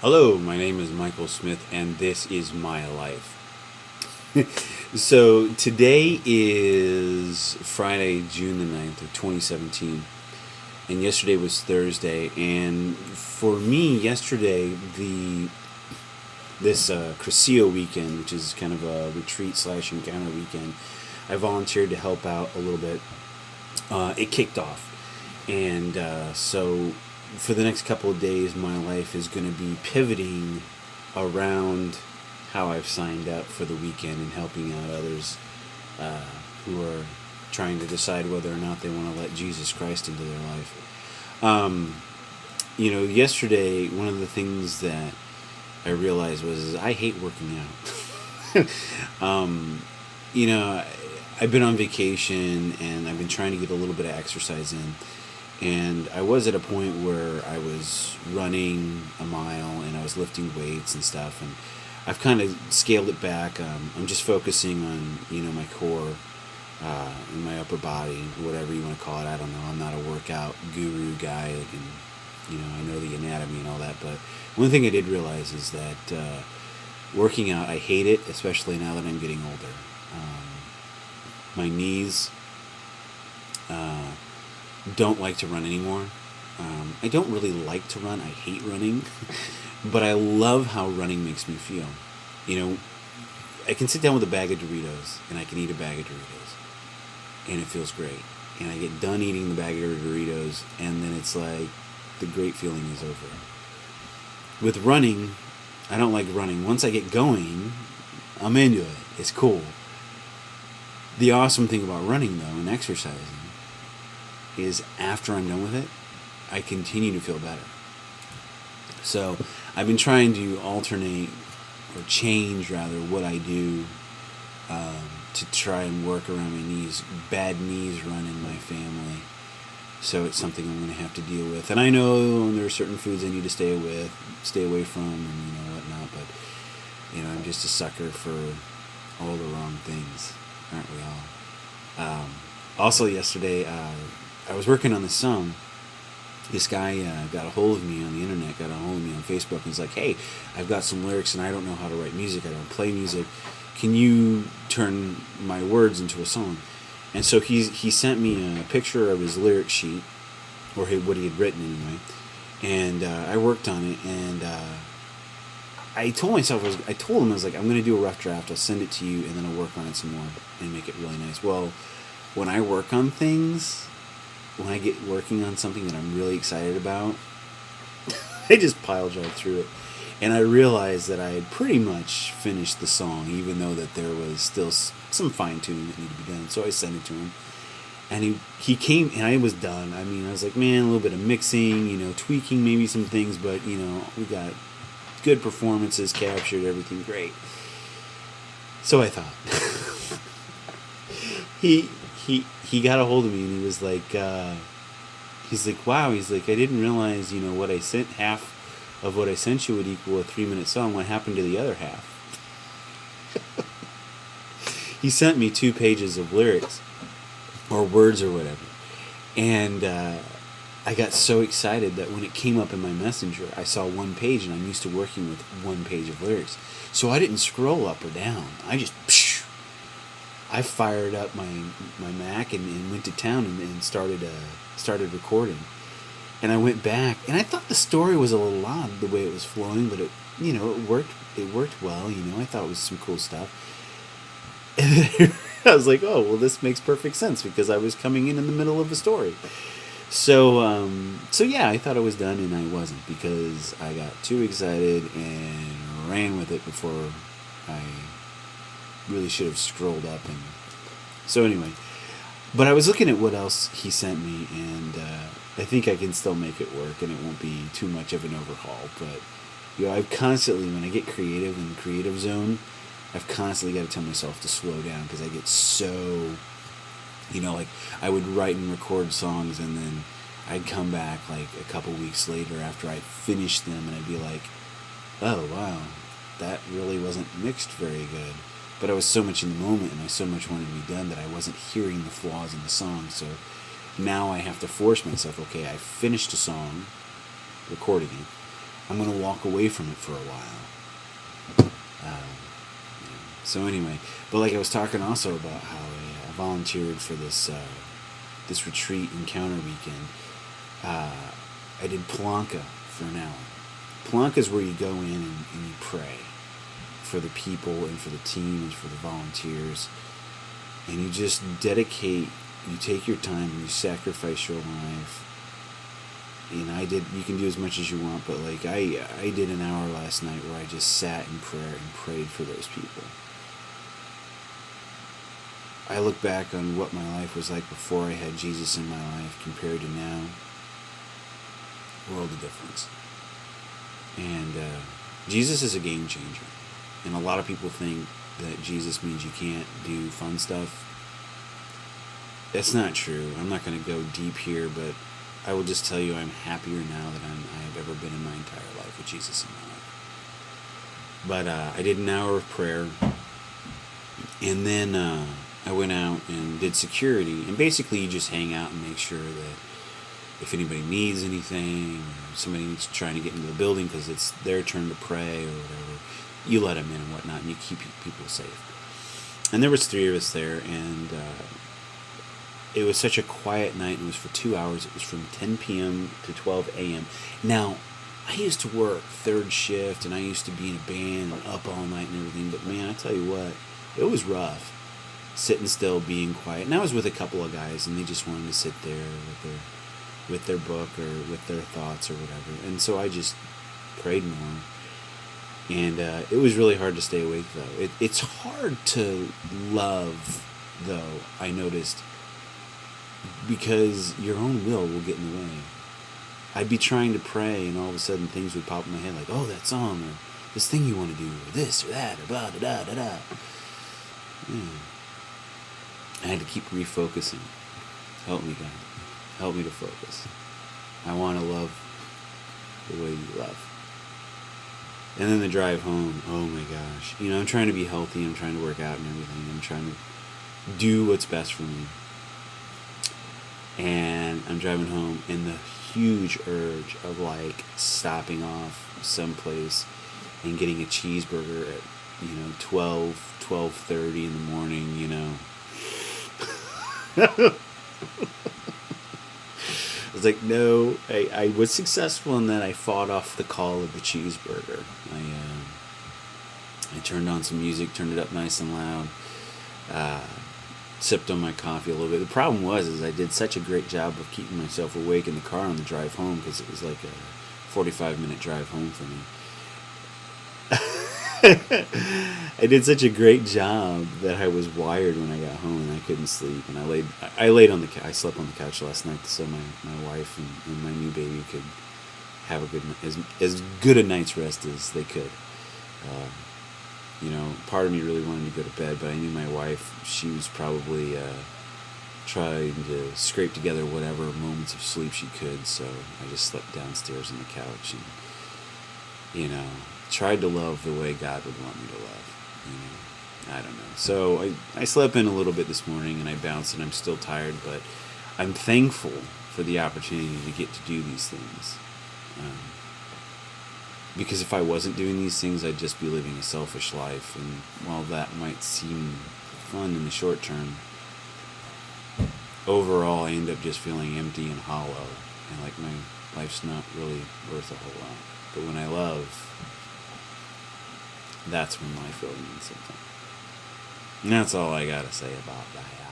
Hello, my name is Michael Smith, and this is my life. So today is Friday, June the 9th of 2017, and yesterday was Thursday. And for me, yesterday, this Crescio weekend, which is kind of a retreat slash encounter weekend, I volunteered to help out a little bit. It kicked off, and so for the next couple of days, my life is going to be pivoting around how I've signed up for the weekend and helping out others who are trying to decide whether or not they want to let Jesus Christ into their life. Yesterday, one of the things that I realized was I hate working out. you know, I've been on vacation and I've been trying to get a little bit of exercise in. And I was at a point where I was running a mile and I was lifting weights and stuff. And I've kind of scaled it back. I'm just focusing on, my core and my upper body, whatever you want to call it. I don't know. I'm not a workout guru guy. I know the anatomy and all that. But one thing I did realize is that working out, I hate it, especially now that I'm getting older. My knees don't like to run anymore. I don't really like to run. I hate running. But I love how running makes me feel. I can sit down with a bag of Doritos and I can eat a bag of Doritos. And it feels great. And I get done eating the bag of Doritos and then it's like the great feeling is over. With running, I don't like running. Once I get going, I'm into it. It's cool. The awesome thing about running, though, and exercising, is after I'm done with it, I continue to feel better. So I've been trying to alternate, or change rather, what I do to try and work around my knees. Bad knees run in my family, so it's something I'm going to have to deal with. And I know there are certain foods I need to stay away from, and whatnot. But I'm just a sucker for all the wrong things, aren't we all? Also, yesterday, I was working on this song. This guy got a hold of me on the internet, got a hold of me on Facebook, and he's like, hey, I've got some lyrics and I don't know how to write music. I don't play music. Can you turn my words into a song? And so he sent me a picture of his lyric sheet, or what he had written anyway. And I worked on it, and I told him, I was like, I'm going to do a rough draft. I'll send it to you, and then I'll work on it some more and make it really nice. Well, when I work on things, when I get working on something that I'm really excited about, I just pile drive through it. And I realized that I had pretty much finished the song, even though that there was still some fine-tuning that needed to be done. So I sent it to him. And he came, and I was done. I was like, man, a little bit of mixing, tweaking maybe some things, but, we got good performances, captured everything great. So I thought. He got a hold of me and he was like, wow, I didn't realize, what I sent, half of what I sent you would equal a 3-minute song. What happened to the other half? He sent me 2 pages of lyrics, or words or whatever. And I got so excited that when it came up in my messenger, I saw 1 page, and I'm used to working with 1 page of lyrics. So I didn't scroll up or down. I just, I fired up my Mac and went to town and started recording. And I went back, and I thought the story was a little odd the way it was flowing, but it worked. It worked well. I thought it was some cool stuff. And then I was like, oh well, this makes perfect sense because I was coming in the middle of a story. So yeah, I thought I was done, and I wasn't, because I got too excited and ran with it before I really should have scrolled up. And so anyway, but I was looking at what else he sent me, and I think I can still make it work, and it won't be too much of an overhaul. But I've constantly, when I get creative in the creative zone, I've constantly got to tell myself to slow down, because I get so, like I would write and record songs, and then I'd come back like a couple weeks later after I finished them, and I'd be like, oh wow, that really wasn't mixed very good. But I was so much in the moment, and I so much wanted to be done, that I wasn't hearing the flaws in the song. So now I have to force myself, okay, I finished a song, recording it, I'm going to walk away from it for a while. So anyway, but like I was talking also about how I volunteered for this retreat encounter weekend. I did Planka for an hour. Planka is where you go in and you pray for the people and for the team and for the volunteers, and you just dedicate. You take your time and you sacrifice your life. And you can do as much as you want, but like I did an hour last night where I just sat in prayer and prayed for those people. I look back on what my life was like before I had Jesus in my life compared to now. World of difference. And Jesus is a game changer. And a lot of people think that Jesus means you can't do fun stuff. That's not true. I'm not going to go deep here, but I will just tell you I'm happier now than I have ever been in my entire life with Jesus in my life. But I did an hour of prayer, and then I went out and did security. And basically you just hang out and make sure that if anybody needs anything, or somebody needs trying to get into the building because it's their turn to pray or whatever, you let them in and whatnot, and you keep people safe. And there was 3 of us there, and it was such a quiet night. It was for 2 hours. It was from 10 p.m. to 12 a.m. Now, I used to work third shift, and I used to be in a band and up all night and everything. But man, I tell you what, it was rough, sitting still, being quiet. And I was with a couple of guys, and they just wanted to sit there with their book or with their thoughts or whatever. And so I just prayed more. And it was really hard to stay awake, though. It's hard to love, though, I noticed, because your own will get in the way. I'd be trying to pray, and all of a sudden things would pop in my head like, oh, that song, or this thing you want to do, or this, or that, or blah, da, da, da, da. I had to keep refocusing. Help me, God. Help me to focus. I want to love the way you love. And then the drive home, oh my gosh. I'm trying to be healthy, I'm trying to work out and everything. I'm trying to do what's best for me. And I'm driving home, and the huge urge of like stopping off someplace and getting a cheeseburger at 12:30 in the morning. I was like, no. I was successful in that I fought off the call of the cheeseburger. I turned on some music, turned it up nice and loud. Sipped on my coffee a little bit. The problem was I did such a great job of keeping myself awake in the car on the drive home, because it was like a 45-minute drive home for me. I did such a great job that I was wired when I got home, and I couldn't sleep. And I laid on the I slept on the couch last night so my wife and my new baby could have as good a night's rest as they could. Part of me really wanted to go to bed, but I knew my wife, she was probably trying to scrape together whatever moments of sleep she could, so I just slept downstairs on the couch and, tried to love the way God would want me to love. I don't know. So I slept in a little bit this morning, and I bounced, and I'm still tired, but I'm thankful for the opportunity to get to do these things. Because if I wasn't doing these things, I'd just be living a selfish life. And while that might seem fun in the short term, overall I end up just feeling empty and hollow. And like my life's not really worth a whole lot. But when I love, that's when life really means something. And that's all I gotta say about that.